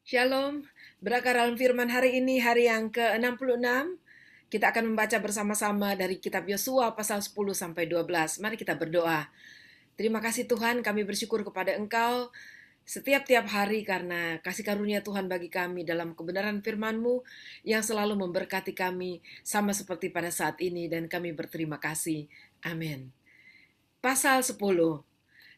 Shalom, berakar dalam firman hari ini, hari yang ke-66. Kita akan membaca bersama-sama dari kitab Yosua pasal 10 sampai 12. Mari kita berdoa. Terima kasih Tuhan, kami bersyukur kepada Engkau setiap-tiap hari karena kasih karunia Tuhan bagi kami dalam kebenaran firman-Mu yang selalu memberkati kami sama seperti pada saat ini dan kami berterima kasih. Amin. Pasal 10.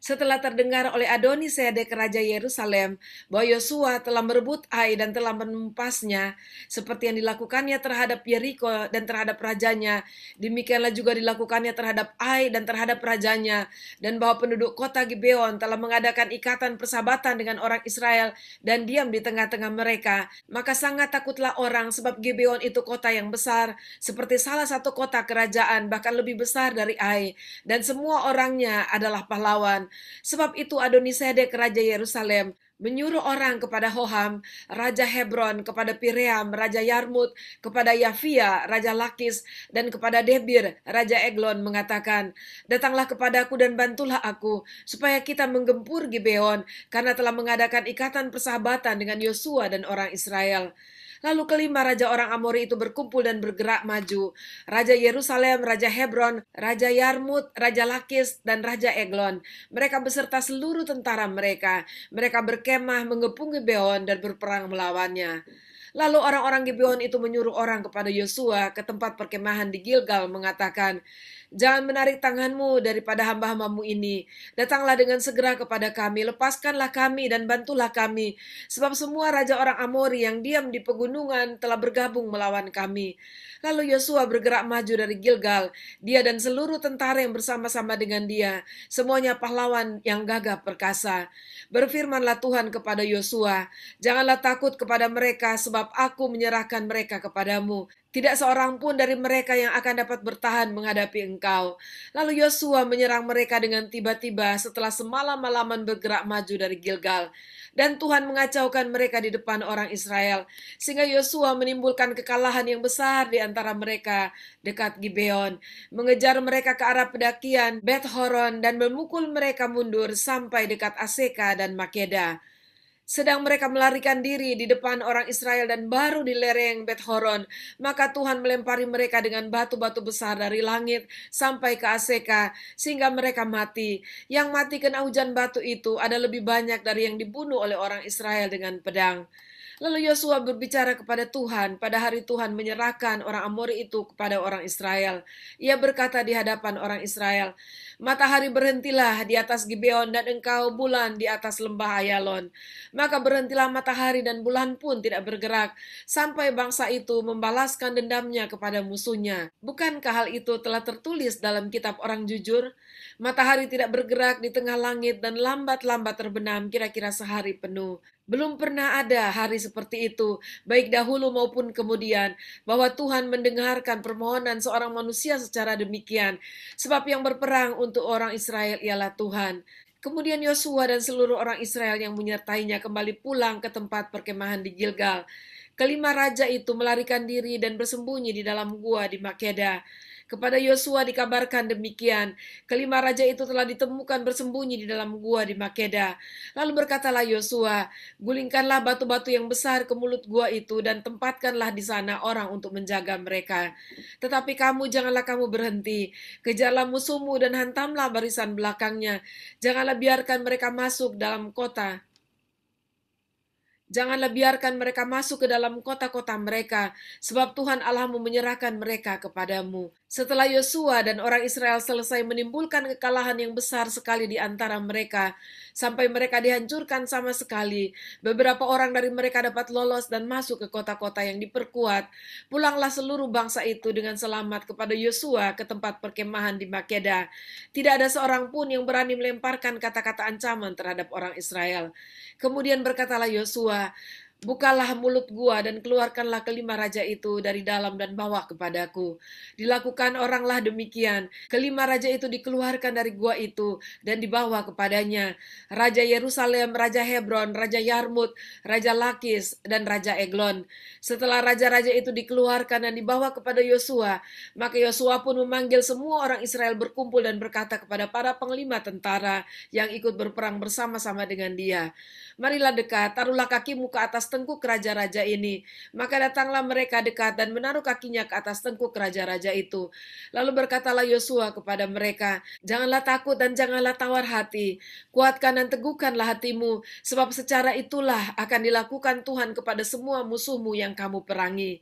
Setelah terdengar oleh Adoni-Sedek Raja Yerusalem bahwa Yosua telah merebut Ai dan telah menumpasnya, seperti yang dilakukannya terhadap Yeriko dan terhadap rajanya, demikianlah juga dilakukannya terhadap Ai dan terhadap rajanya, dan bahwa penduduk kota Gibeon telah mengadakan ikatan persahabatan dengan orang Israel dan diam di tengah-tengah mereka. Maka sangat takutlah orang, sebab Gibeon itu kota yang besar, seperti salah satu kota kerajaan, bahkan lebih besar dari Ai, dan semua orangnya adalah pahlawan. Sebab itu Adoni-Sedek Raja Yerusalem menyuruh orang kepada Hoham, Raja Hebron, kepada Piream, Raja Yarmut, kepada Yafia, Raja Lakis, dan kepada Debir, Raja Eglon mengatakan, datanglah kepadaku dan bantulah aku, supaya kita menggempur Gibeon, karena telah mengadakan ikatan persahabatan dengan Yosua dan orang Israel. Lalu kelima raja orang Amori itu berkumpul dan bergerak maju. Raja Yerusalem, Raja Hebron, Raja Yarmut, Raja Lakis, dan Raja Eglon. Mereka beserta seluruh tentara mereka. Mereka berkemah mengepung Gibeon dan berperang melawannya. Lalu orang-orang Gibeon itu menyuruh orang kepada Yosua ke tempat perkemahan di Gilgal mengatakan, jangan menarik tanganmu daripada hamba-hambamu ini. Datanglah dengan segera kepada kami, lepaskanlah kami dan bantulah kami. Sebab semua raja orang Amori yang diam di pegunungan telah bergabung melawan kami. Lalu Yosua bergerak maju dari Gilgal, dia dan seluruh tentara yang bersama-sama dengan dia. Semuanya pahlawan yang gagah perkasa. Berfirmanlah Tuhan kepada Yosua, janganlah takut kepada mereka sebab aku menyerahkan mereka kepadamu. Tidak seorang pun dari mereka yang akan dapat bertahan menghadapi engkau. Lalu Yosua menyerang mereka dengan tiba-tiba setelah semalam-malaman bergerak maju dari Gilgal. Dan Tuhan mengacaukan mereka di depan orang Israel, sehingga Yosua menimbulkan kekalahan yang besar di antara mereka dekat Gibeon, mengejar mereka ke arah pendakian Bet Horon dan memukul mereka mundur sampai dekat Aseka dan Makeda. Sedang mereka melarikan diri di depan orang Israel dan baru di lereng Bet Horon, maka Tuhan melempari mereka dengan batu-batu besar dari langit sampai ke Aseka, sehingga mereka mati. Yang mati kena hujan batu itu ada lebih banyak dari yang dibunuh oleh orang Israel dengan pedang. Lalu Yosua berbicara kepada Tuhan pada hari Tuhan menyerahkan orang Amori itu kepada orang Israel. Ia berkata di hadapan orang Israel, matahari berhentilah di atas Gibeon dan engkau bulan di atas lembah Ayalon. Maka berhentilah matahari dan bulan pun tidak bergerak, sampai bangsa itu membalaskan dendamnya kepada musuhnya. Bukankah hal itu telah tertulis dalam kitab orang jujur? Matahari tidak bergerak di tengah langit dan lambat-lambat terbenam kira-kira sehari penuh. Belum pernah ada hari seperti itu, baik dahulu maupun kemudian, bahwa Tuhan mendengarkan permohonan seorang manusia secara demikian, sebab yang berperang untuk orang Israel ialah Tuhan. Kemudian Yosua dan seluruh orang Israel yang menyertainya kembali pulang ke tempat perkemahan di Gilgal. Kelima raja itu melarikan diri dan bersembunyi di dalam gua di Makeda. Kepada Yosua dikabarkan demikian, kelima raja itu telah ditemukan bersembunyi di dalam gua di Makeda. Lalu berkatalah Yosua, gulingkanlah batu-batu yang besar ke mulut gua itu dan tempatkanlah di sana orang untuk menjaga mereka. Tetapi janganlah kamu berhenti, kejarlah musuhmu dan hantamlah barisan belakangnya. Janganlah biarkan mereka masuk dalam kota. Janganlah biarkan mereka masuk ke dalam kota-kota mereka, sebab Tuhan Allahmu menyerahkan mereka kepadamu. Setelah Yosua dan orang Israel selesai menimbulkan kekalahan yang besar sekali di antara mereka, sampai mereka dihancurkan sama sekali, beberapa orang dari mereka dapat lolos dan masuk ke kota-kota yang diperkuat. Pulanglah seluruh bangsa itu dengan selamat kepada Yosua ke tempat perkemahan di Makeda. Tidak ada seorang pun yang berani melemparkan kata-kata ancaman terhadap orang Israel. Kemudian berkatalah Yosua, bukalah mulut gua dan keluarkanlah kelima raja itu dari dalam dan bawah kepadaku. Dilakukan oranglah demikian. Kelima raja itu dikeluarkan dari gua itu dan dibawa kepadanya. Raja Yerusalem, Raja Hebron, Raja Yarmut, Raja Lakis, dan Raja Eglon. Setelah raja-raja itu dikeluarkan dan dibawa kepada Yosua, maka Yosua pun memanggil semua orang Israel berkumpul dan berkata kepada para panglima tentara yang ikut berperang bersama-sama dengan dia, marilah dekat, taruhlah kakimu ke atas tengkuk raja-raja ini. Maka datanglah mereka dekat dan menaruh kakinya ke atas tengkuk raja-raja itu. Lalu berkatalah Yosua kepada mereka, "Janganlah takut dan janganlah tawar hati. Kuatkan dan teguhkanlah hatimu, sebab secara itulah akan dilakukan Tuhan kepada semua musuhmu yang kamu perangi."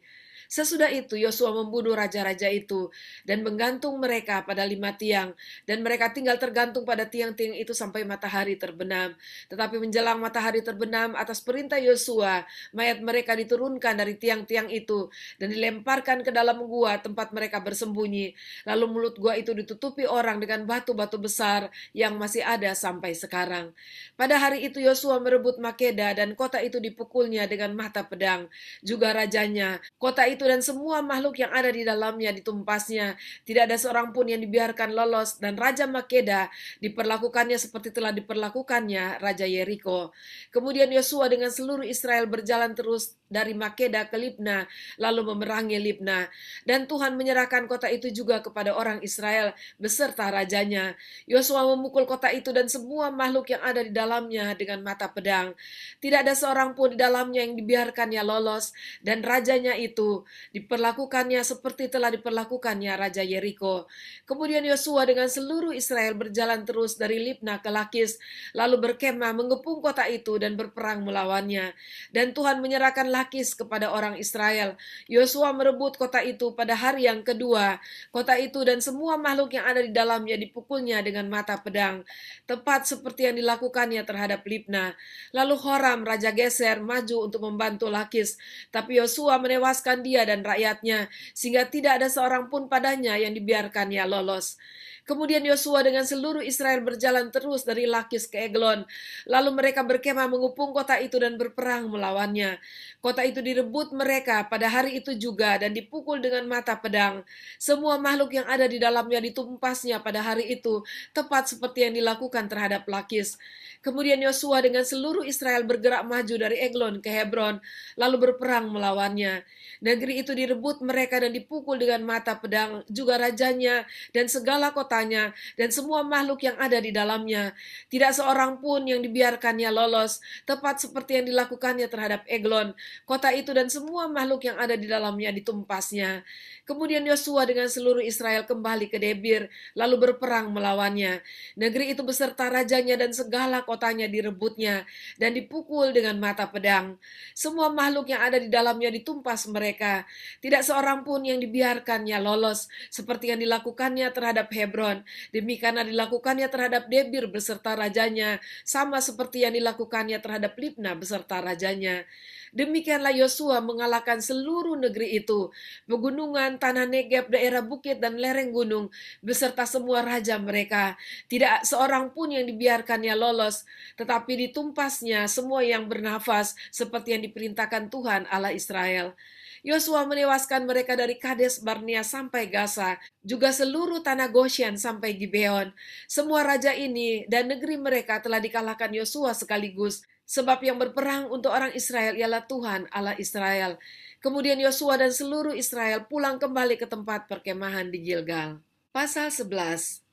Sesudah itu Yosua membunuh raja-raja itu dan menggantung mereka pada 5 tiang, dan mereka tinggal tergantung pada tiang-tiang itu sampai matahari terbenam. Tetapi menjelang matahari terbenam, atas perintah Yosua, mayat mereka diturunkan dari tiang-tiang itu dan dilemparkan ke dalam gua tempat mereka bersembunyi. Lalu mulut gua itu ditutupi orang dengan batu-batu besar yang masih ada sampai sekarang. Pada hari itu Yosua merebut Makeda dan kota itu dipukulnya dengan mata pedang. Juga rajanya, kota itu dan semua makhluk yang ada di dalamnya ditumpasnya. Tidak ada seorang pun yang dibiarkan lolos, dan Raja Makeda diperlakukannya seperti telah diperlakukannya Raja Yeriko. Kemudian Yosua dengan seluruh Israel berjalan terus dari Makeda ke Libna, lalu memerangi Libna. Dan Tuhan menyerahkan kota itu juga kepada orang Israel beserta rajanya. Yosua memukul kota itu dan semua makhluk yang ada di dalamnya dengan mata pedang. Tidak ada seorang pun di dalamnya yang dibiarkannya lolos, dan rajanya itu diperlakukannya seperti telah diperlakukannya Raja Yeriko. Kemudian Yosua dengan seluruh Israel berjalan terus dari Libna ke Lakis, lalu berkemah mengepung kota itu dan berperang melawannya. Dan Tuhan menyerahkan Lakis kepada orang Israel. Yosua merebut kota itu pada hari yang kedua. Kota itu dan semua makhluk yang ada di dalamnya dipukulnya dengan mata pedang, tepat seperti yang dilakukannya terhadap Libna. Lalu Horam, Raja Geser, maju untuk membantu Lakis, tapi Yosua menewaskan dia dan rakyatnya, sehingga tidak ada seorang pun padanya yang dibiarkannya lolos. Kemudian Yosua dengan seluruh Israel berjalan terus dari Lakis ke Eglon. Lalu mereka berkemah mengepung kota itu dan berperang melawannya. Kota itu direbut mereka pada hari itu juga dan dipukul dengan mata pedang. Semua makhluk yang ada di dalamnya ditumpasnya pada hari itu, tepat seperti yang dilakukan terhadap Lakis. Kemudian Yosua dengan seluruh Israel bergerak maju dari Eglon ke Hebron, lalu berperang melawannya. Negeri itu direbut mereka dan dipukul dengan mata pedang, juga rajanya dan segala kotanya dan semua makhluk yang ada di dalamnya. Tidak seorang pun yang dibiarkannya lolos, tepat seperti yang dilakukannya terhadap Eglon. Kota itu dan semua makhluk yang ada di dalamnya ditumpasnya. Kemudian Yosua dengan seluruh Israel kembali ke Debir, lalu berperang melawannya. Negeri itu beserta rajanya dan segala kotanya direbutnya dan dipukul dengan mata pedang. Semua makhluk yang ada di dalamnya ditumpas mereka. Tidak seorang pun yang dibiarkannya lolos, seperti yang dilakukannya terhadap Hebron. Demikian dilakukannya terhadap Debir beserta rajanya, sama seperti yang dilakukannya terhadap Libna beserta rajanya. Demikianlah Yosua mengalahkan seluruh negeri itu, pegunungan, tanah Negeb, daerah bukit dan lereng gunung, beserta semua raja mereka. Tidak seorang pun yang dibiarkannya lolos, tetapi ditumpasnya semua yang bernafas, seperti yang diperintahkan Tuhan Allah Israel. Yosua menewaskan mereka dari Kades Barnea sampai Gaza, juga seluruh tanah Goshen sampai Gibeon. Semua raja ini dan negeri mereka telah dikalahkan Yosua sekaligus, sebab yang berperang untuk orang Israel ialah Tuhan Allah Israel. Kemudian Yosua dan seluruh Israel pulang kembali ke tempat perkemahan di Gilgal. Pasal 11.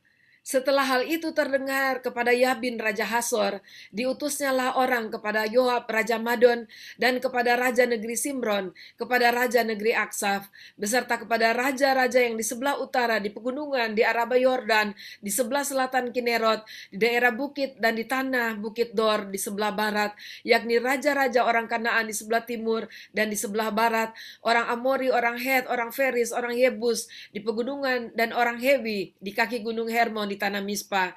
Setelah hal itu terdengar kepada Yabin Raja Hasor, diutusnyalah orang kepada Yoab Raja Madon dan kepada Raja Negeri Simron, kepada Raja Negeri Aksaf, beserta kepada raja-raja yang di sebelah utara di pegunungan di Araba Yordan, di sebelah selatan Kinerot, di daerah bukit dan di tanah Bukit Dor di sebelah barat, yakni raja-raja orang Kanaan di sebelah timur dan di sebelah barat, orang Amori, orang Het, orang Feris, orang Yebus di pegunungan dan orang Hewi di kaki gunung Hermon di tanah Mispa.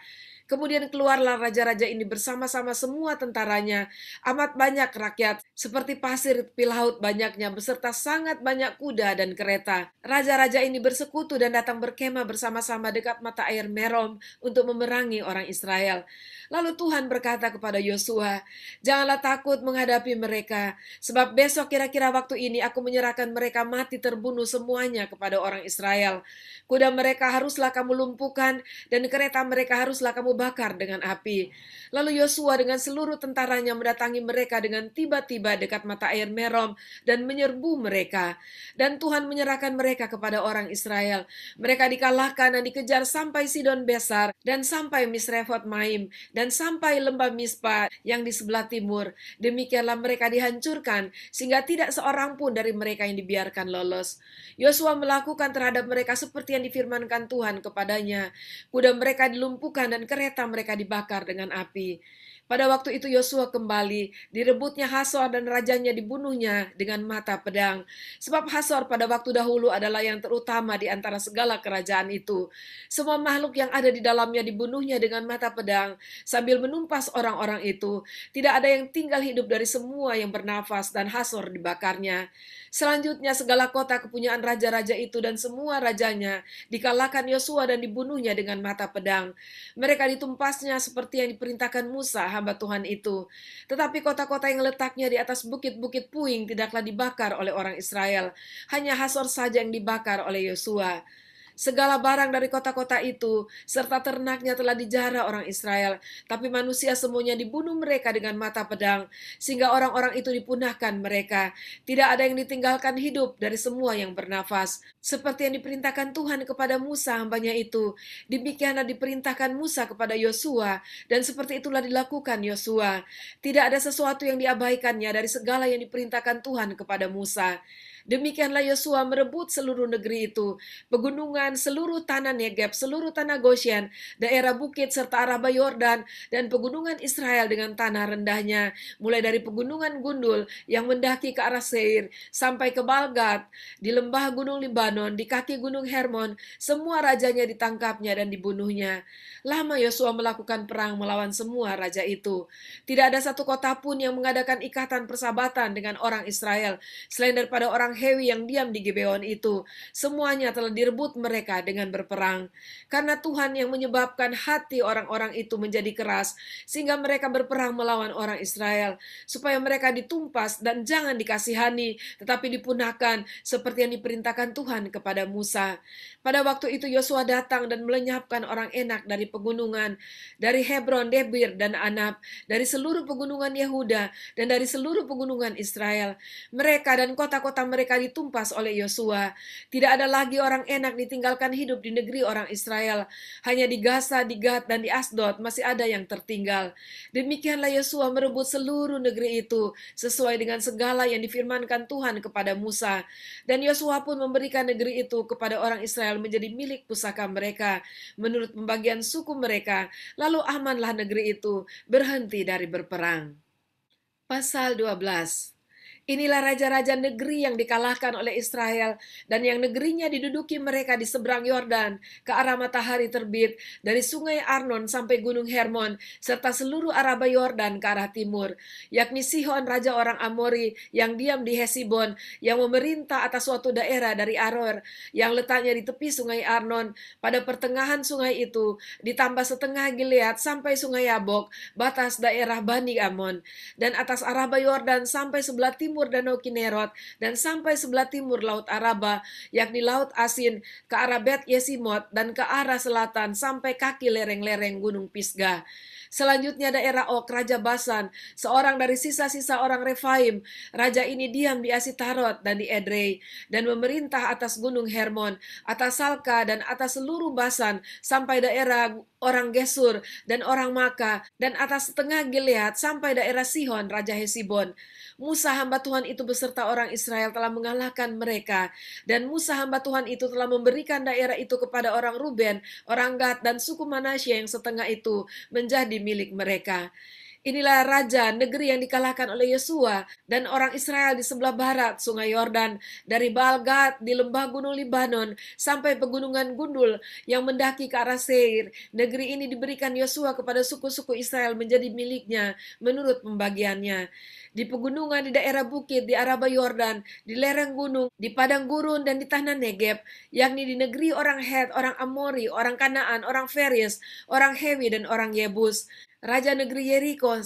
Kemudian keluarlah raja-raja ini bersama-sama semua tentaranya, amat banyak rakyat, seperti pasir tepi laut banyaknya, beserta sangat banyak kuda dan kereta. Raja-raja ini bersekutu dan datang berkemah bersama-sama dekat mata air Merom untuk memerangi orang Israel. Lalu Tuhan berkata kepada Yosua, "Janganlah takut menghadapi mereka, sebab besok kira-kira waktu ini aku menyerahkan mereka mati terbunuh semuanya kepada orang Israel. Kuda mereka haruslah kamu lumpuhkan, dan kereta mereka haruslah kamu dibakar dengan api. Lalu Yosua dengan seluruh tentaranya mendatangi mereka dengan tiba-tiba dekat mata air Merom dan menyerbu mereka. Dan Tuhan menyerahkan mereka kepada orang Israel. Mereka dikalahkan dan dikejar sampai Sidon Besar dan sampai Misrefot Maim dan sampai lembah Mispa yang di sebelah timur. Demikianlah mereka dihancurkan sehingga tidak seorang pun dari mereka yang dibiarkan lolos. Yosua melakukan terhadap mereka seperti yang difirmankan Tuhan kepadanya. Kuda mereka dilumpuhkan dan kereta mereka dibakar dengan api. Pada waktu itu Yosua kembali, direbutnya Hasor dan rajanya dibunuhnya dengan mata pedang. Sebab Hasor pada waktu dahulu adalah yang terutama di antara segala kerajaan itu. Semua makhluk yang ada di dalamnya dibunuhnya dengan mata pedang, sambil menumpas orang-orang itu. Tidak ada yang tinggal hidup dari semua yang bernafas, dan Hasor dibakarnya. Selanjutnya segala kota kepunyaan raja-raja itu dan semua rajanya dikalahkan Yosua dan dibunuhnya dengan mata pedang. Mereka ditumpasnya seperti yang diperintahkan Musa, hamba Tuhan itu. Tetapi kota-kota yang letaknya di atas bukit-bukit puing tidaklah dibakar oleh orang Israel. Hanya Hasor saja yang dibakar oleh Yosua. Segala barang dari kota-kota itu, serta ternaknya telah dijara orang Israel, tapi manusia semuanya dibunuh mereka dengan mata pedang, sehingga orang-orang itu dipunahkan mereka. Tidak ada yang ditinggalkan hidup dari semua yang bernafas. Seperti yang diperintahkan Tuhan kepada Musa hambanya itu, demikianlah diperintahkan Musa kepada Yosua, dan seperti itulah dilakukan Yosua. Tidak ada sesuatu yang diabaikannya dari segala yang diperintahkan Tuhan kepada Musa. Demikianlah Yosua merebut seluruh negeri itu, pegunungan, seluruh tanah Negeb, seluruh tanah Goshen, daerah bukit serta Araba Yordan, dan pegunungan Israel dengan tanah rendahnya, mulai dari pegunungan Gundul yang mendaki ke arah Seir, sampai ke Balgat, di lembah gunung Libanon, di kaki gunung Hermon, semua rajanya ditangkapnya dan dibunuhnya. Lama Yosua melakukan perang melawan semua raja itu. Tidak ada satu kota pun yang mengadakan ikatan persahabatan dengan orang Israel, selain daripada orang Hewi yang diam di Gibeon itu. Semuanya telah direbut mereka dengan berperang. Karena Tuhan yang menyebabkan hati orang-orang itu menjadi keras, sehingga mereka berperang melawan orang Israel, supaya mereka ditumpas dan jangan dikasihani, tetapi dipunahkan seperti yang diperintahkan Tuhan kepada Musa. Pada waktu itu Yosua datang dan melenyapkan orang Enak dari pegunungan, dari Hebron, Debir, dan Anab, dari seluruh pegunungan Yehuda, dan dari seluruh pegunungan Israel. Mereka dan kota-kota mereka ditumpas oleh Yosua. Tidak ada lagi orang Enak ditinggalkan hidup di negeri orang Israel. Hanya di Gaza, di Gad, dan di Asdod masih ada yang tertinggal. Demikianlah Yosua merebut seluruh negeri itu, sesuai dengan segala yang difirmankan Tuhan kepada Musa. Dan Yosua pun memberikan negeri itu kepada orang Israel menjadi milik pusaka mereka, menurut pembagian suku mereka. Lalu amanlah negeri itu, berhenti dari berperang. Pasal 12. Inilah raja-raja negeri yang dikalahkan oleh Israel, dan yang negerinya diduduki mereka di seberang Yordan, ke arah matahari terbit, dari sungai Arnon sampai gunung Hermon, serta seluruh Araba Yordan ke arah timur, yakni Sihon raja orang Amori, yang diam di Hesibon, yang memerintah atas suatu daerah dari Aror, yang letaknya di tepi sungai Arnon, pada pertengahan sungai itu, ditambah setengah Gilead sampai sungai Yabok, batas daerah Bani Amon, dan atas Araba Yordan sampai sebelah timur Danau Kinerot, dan sampai sebelah timur Laut Araba, yakni Laut Asin, ke arah Bet Yesimot, dan ke arah selatan sampai kaki lereng-lereng Gunung Pisgah. Selanjutnya daerah Og, Raja Basan, seorang dari sisa-sisa orang Refaim. Raja ini diam di Asitarot dan di Edrei, dan memerintah atas gunung Hermon, atas Salka, dan atas seluruh Basan, sampai daerah orang Gesur dan orang Maka, dan atas setengah Gilead sampai daerah Sihon, Raja Hesibon. Musa hamba Tuhan itu beserta orang Israel telah mengalahkan mereka, dan Musa hamba Tuhan itu telah memberikan daerah itu kepada orang Ruben, orang Gad, dan suku Manasye yang setengah itu menjadi milik mereka. Inilah raja negeri yang dikalahkan oleh Yosua dan orang Israel di sebelah barat sungai Yordan, dari Baal-Gad di lembah gunung Libanon sampai pegunungan Gundul yang mendaki ke arah Seir. Negeri ini diberikan Yosua kepada suku-suku Israel menjadi miliknya menurut pembagiannya. Di pegunungan, di daerah bukit, di Araba Yordan, di lereng gunung, di padang gurun, dan di tanah Negeb, yakni di negeri orang Het, orang Amori, orang Kanaan, orang Feris, orang Hewi, dan orang Yebus. Raja negeri Yeriko 1,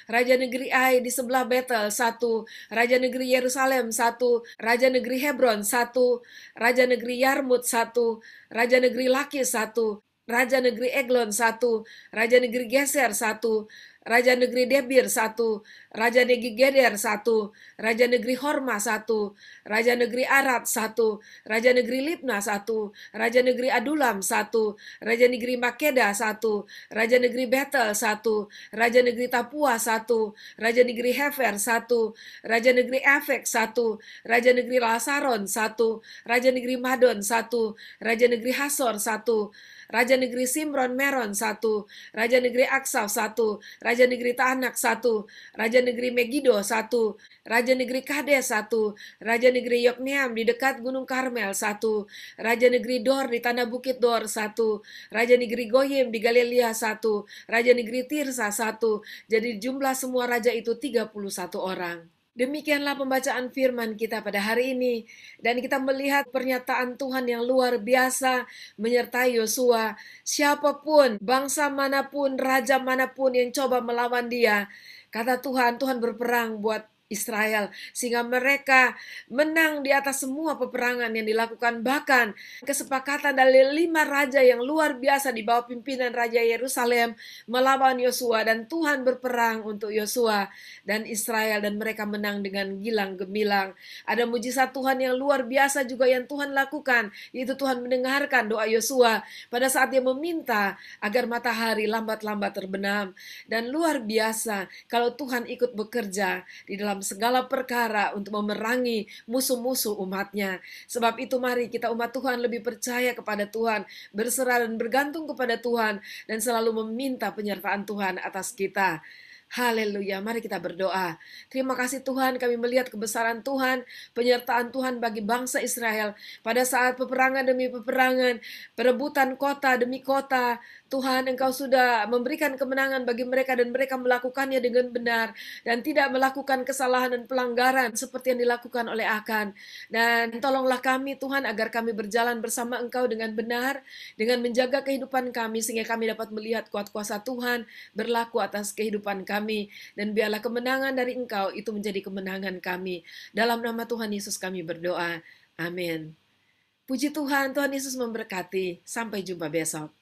Raja negeri Ai di sebelah Betel 1, Raja negeri Yerusalem 1, Raja negeri Hebron 1, Raja negeri Yarmut 1, Raja negeri Lakis 1, Raja negeri Eglon 1, Raja negeri Geser 1, Raja negeri Debir 1, Raja negeri Geder 1, Raja negeri Horma 1, Raja negeri Arad 1, Raja negeri Libna 1, Raja negeri Adulam 1, Raja negeri Makeda 1, Raja negeri Betel 1, Raja negeri Tapua 1, Raja negeri Hefer 1, Raja negeri Afek 1, Raja negeri Lasaron 1, Raja negeri Madon 1, Raja negeri Hasor 1, Raja negeri Simron Meron 1, Raja negeri Aksaf 1, Raja negeri Taanak 1, Raja negeri Megido 1, Raja negeri Kades 1, Raja negeri Yokneam di dekat Gunung Karmel 1, Raja negeri Dor di tanah Bukit Dor 1, Raja negeri Goyim di Galilea 1, Raja negeri Tirsa 1. Jadi jumlah semua raja itu 31 orang. Demikianlah pembacaan firman kita pada hari ini. Dan kita melihat pernyataan Tuhan yang luar biasa menyertai Yosua. Siapapun, bangsa manapun, raja manapun yang coba melawan dia, kata Tuhan, Tuhan berperang buat Israel, sehingga mereka menang di atas semua peperangan yang dilakukan. Bahkan kesepakatan dari 5 raja yang luar biasa di bawah pimpinan Raja Yerusalem melawan Yosua, dan Tuhan berperang untuk Yosua dan Israel, dan mereka menang dengan gilang gemilang. Ada mujizat Tuhan yang luar biasa juga yang Tuhan lakukan, yaitu Tuhan mendengarkan doa Yosua pada saat dia meminta agar matahari lambat-lambat terbenam. Dan luar biasa kalau Tuhan ikut bekerja di dalam segala perkara untuk memerangi musuh-musuh umatnya. Sebab itu mari kita umat Tuhan lebih percaya kepada Tuhan, berserah dan bergantung kepada Tuhan, dan selalu meminta penyertaan Tuhan atas kita. Haleluya, mari kita berdoa. Terima kasih Tuhan, kami melihat kebesaran Tuhan, penyertaan Tuhan bagi bangsa Israel pada saat peperangan demi peperangan, perebutan kota demi kota. Tuhan, Engkau sudah memberikan kemenangan bagi mereka dan mereka melakukannya dengan benar dan tidak melakukan kesalahan dan pelanggaran seperti yang dilakukan oleh Akan. Dan tolonglah kami Tuhan agar kami berjalan bersama Engkau dengan benar, dengan menjaga kehidupan kami sehingga kami dapat melihat kuat kuasa Tuhan berlaku atas kehidupan kami, dan biarlah kemenangan dari Engkau itu menjadi kemenangan kami. Dalam nama Tuhan Yesus kami berdoa. Amin. Puji Tuhan, Tuhan Yesus memberkati. Sampai jumpa besok.